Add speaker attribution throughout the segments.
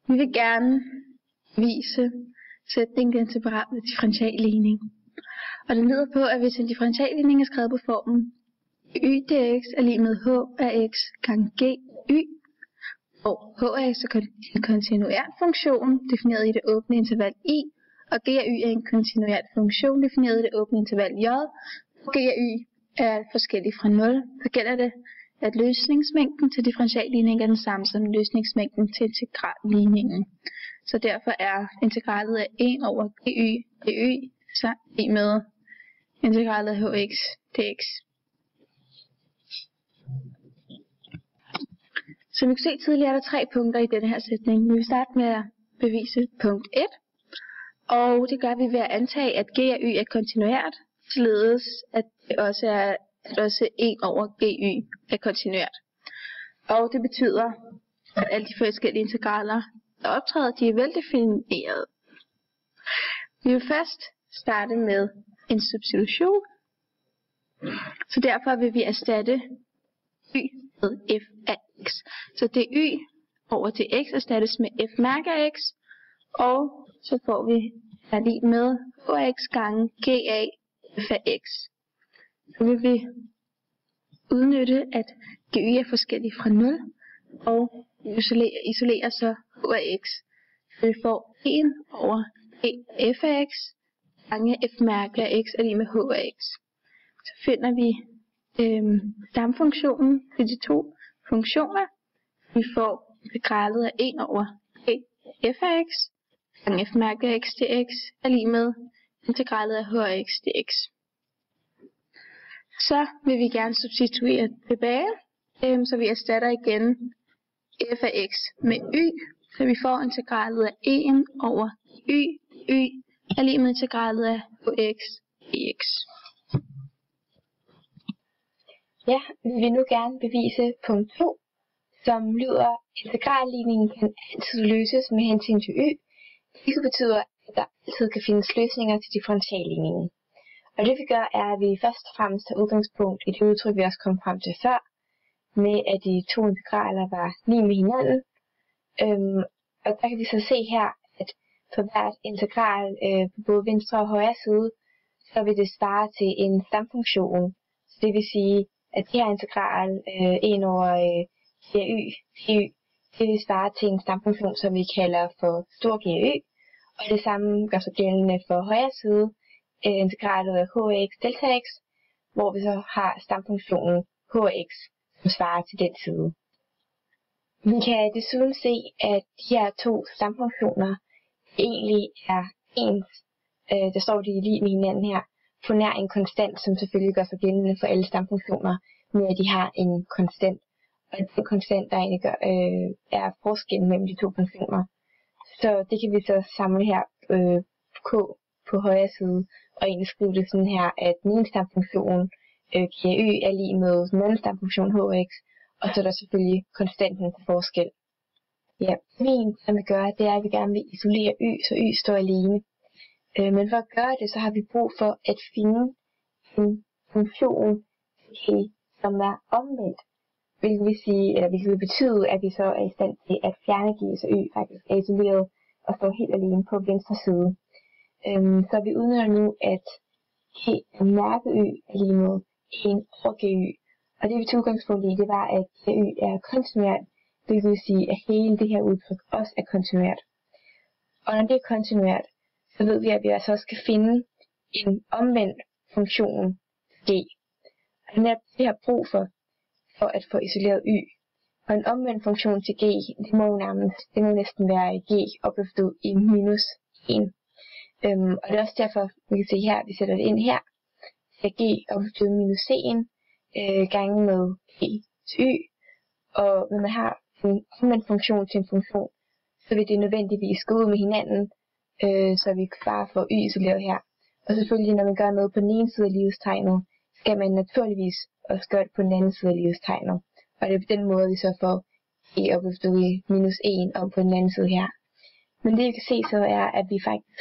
Speaker 1: Vi vil gerne vise sætningen den separable differentialligning. Og det lyder på, at hvis en differentialligning er skrevet på formen y dx er lig med h af x gange g y, hvor h af x er en kontinuert funktion defineret i det åbne interval i, og g af y er en kontinuert funktion defineret i det åbne interval j, og g af y er forskellig fra 0, så gælder det, at løsningsmængden til differentialligningen er den samme som løsningsmængden til integralligningen. Så derfor er integralet af 1 over dy så lig med integralet af hx dx. Som vi kunne se tidligere, er der 3 punkter i denne her sætning. Vi vil starte med at bevise punkt 1. Og det gør vi ved at antage, at g af y er kontinuert, således at det også 1 over gy er kontinuert. Og det betyder, at alle de forskellige integraler, der optræder, de er veldefineret. Vi vil først starte med en substitution. Så derfor vil vi erstatte y med f af x. Så det y over til x erstattes med f mærke af x, og så får vi er lig med h af x gange g af f af x. Så vil vi udnytte, at gy er forskellig fra 0, og isolere så h af x. Så vi får 1 over g af f af x gange f mærke af x er lig med h af x. Så finder vi stamfunktionen til de to funktioner. Vi får integralet af 1 over g af f af x gange f mærke af x dx er lig med integralet af h af x dx. Så vil vi gerne substituere tilbage, så vi erstatter igen f af x med y, så vi får integralet af 1 over y er lig med integralet af hx dx.
Speaker 2: Ja, vi vil nu gerne bevise punkt 2, som lyder, integralligningen kan altid løses med hensyn til y, hvilket betyder, at der altid kan findes løsninger til differentialligningen. Og det vi gør, er, at vi først og fremmest tager udgangspunkt i det udtryk, vi også kom frem til før, med at de to integraler var lige med hinanden. Og der kan vi så se her, at for hvert integral på både venstre og højre side, så vil det svare til en stamfunktion. Så det vil sige, at det her integral 1 over gy, det vil svare til en stamfunktion, som vi kalder for stor gy. Og det samme gør sig gældende for højre side, integralet af hx delta x, hvor vi så har stamfunktionen hx, som svarer til den side. Vi kan desuden se, at de her to stamfunktioner egentlig er ens. Der står de lige med hinanden her, på nær en konstant, som selvfølgelig gør sig gældende for alle stamfunktioner, med at de har en konstant. Og den konstant, der egentlig er forskellen mellem de to funktioner. Så det kan vi så samle her k på højre side, og egentlig skrive det sådan her, at den ene stamfunktion gy er lige med den anden stamfunktion hx, og så er der selvfølgelig konstanten til forskel. Ja, det som vi gør, det er, at vi gerne vil isolere y, så y står alene. Men for at gøre det, så har vi brug for at finde en funktion som er omvendt, hvilket vil betyde, at vi så er i stand til at fjerne g, så y faktisk er isoleret og står helt alene på venstre side. Så vi udnytter nu, at g mærke y er lige med 1 over gy. Og det vi tog udgangspunkt i, det var, at gy er kontinuert, hvilket vil sige, at hele det her udtryk også er kontinuert. Og når det er kontinuert, så ved vi, at vi altså også skal finde en omvendt funktion g. Og den er det her brug for at få isoleret y. Og en omvendt funktion til g, det må næsten være g opøftet i minus 1. Og det er også derfor, vi kan se her, vi sætter det ind her, så g opøftet minus 1 gange med g til y. Og når man har en omvendt funktion til en funktion, så vil det nødvendigvis gå ud med hinanden, så vi bare får y isoleret her. Og selvfølgelig, når man gør noget på den ene side af lighedstegnet, skal man naturligvis også gøre det på den anden side af lighedstegnet. Og det er på den måde, vi så får g opøftet i minus 1 om på den anden side her. Men det vi kan se så er, at vi faktisk,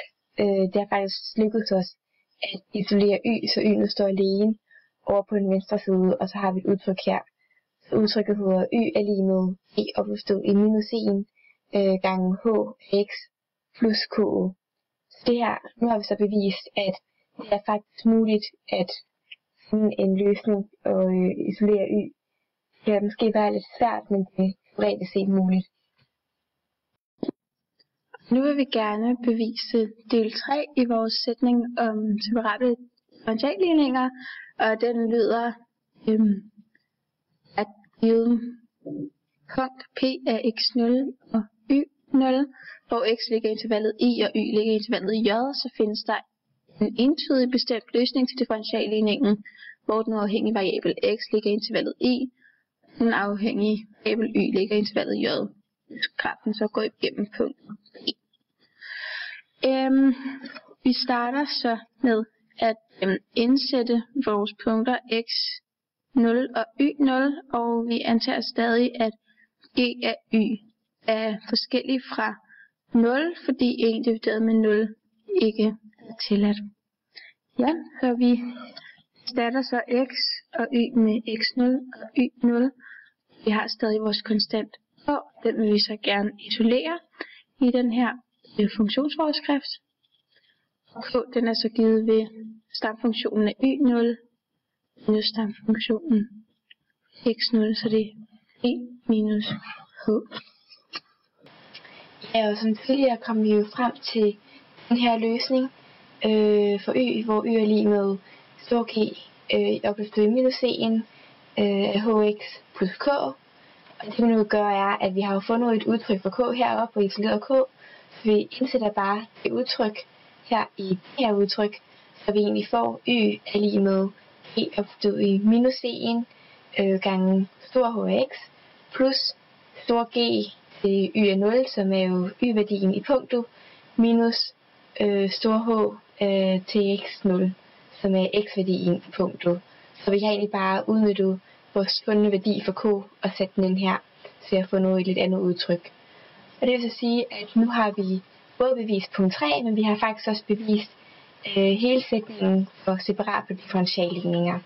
Speaker 2: det har faktisk lykkedes os at isolere y, så y nu står alene over på den venstre side, og så har vi et udtryk her. Så udtrykket hedder y er lige med g opøftet i minus 1 gange h af x plus ko. Så det her, nu har vi så bevist, at det er faktisk muligt at finde en løsning og isolere y. Det kan måske være lidt svært, men det er teoretisk set muligt.
Speaker 1: Nu vil vi gerne bevise del 3 i vores sætning om separate differentialligninger, og den lyder, at givet punkt P af x0 og y0, hvor x ligger i intervallet i og y ligger i intervallet j, så findes der en entydig bestemt løsning til differentialligningen, hvor den afhængige variabel x ligger i intervallet i, og den afhængige variabel y ligger i intervallet j. Grafen så går igennem punkt P. Vi starter så med at indsætte vores punkter x0 og y0, og vi antager stadig, at g af y er forskellig fra 0, fordi 1 divideret med 0 ikke er tilladt. Ja, så vi starter så x og y med x0 og y0. Vi har stadig vores konstant k, den vil vi så gerne isolere i den her funktionsforskrift. K, den er så givet ved stamfunktionen af y0 minus stamfunktionen x0, så det er 1 minus h.
Speaker 2: Ja, og som tidligere kom vi jo frem til den her løsning for y, hvor y er lige med stor G opløftet i minus c'en af hx plus k. Og det vi nu gør er, at vi har jo fundet et udtryk for k heroppe og isoleret k, så vi indsætter bare det udtryk her i det her udtryk, så vi egentlig får y er lige med g opløftet i minus c'en gange stor hx plus stor G til y er 0, som er jo y-værdien i punktet, minus stor H til x0, som er x-værdien i punktet. Så vi har egentlig bare udnyttet vores fundne værdi for k og sat den ind her, så jeg har fundet et lidt andet udtryk. Og det vil så sige, at nu har vi både bevist punkt 3, men vi har faktisk også bevist hele sætningen for separate differentialligninger.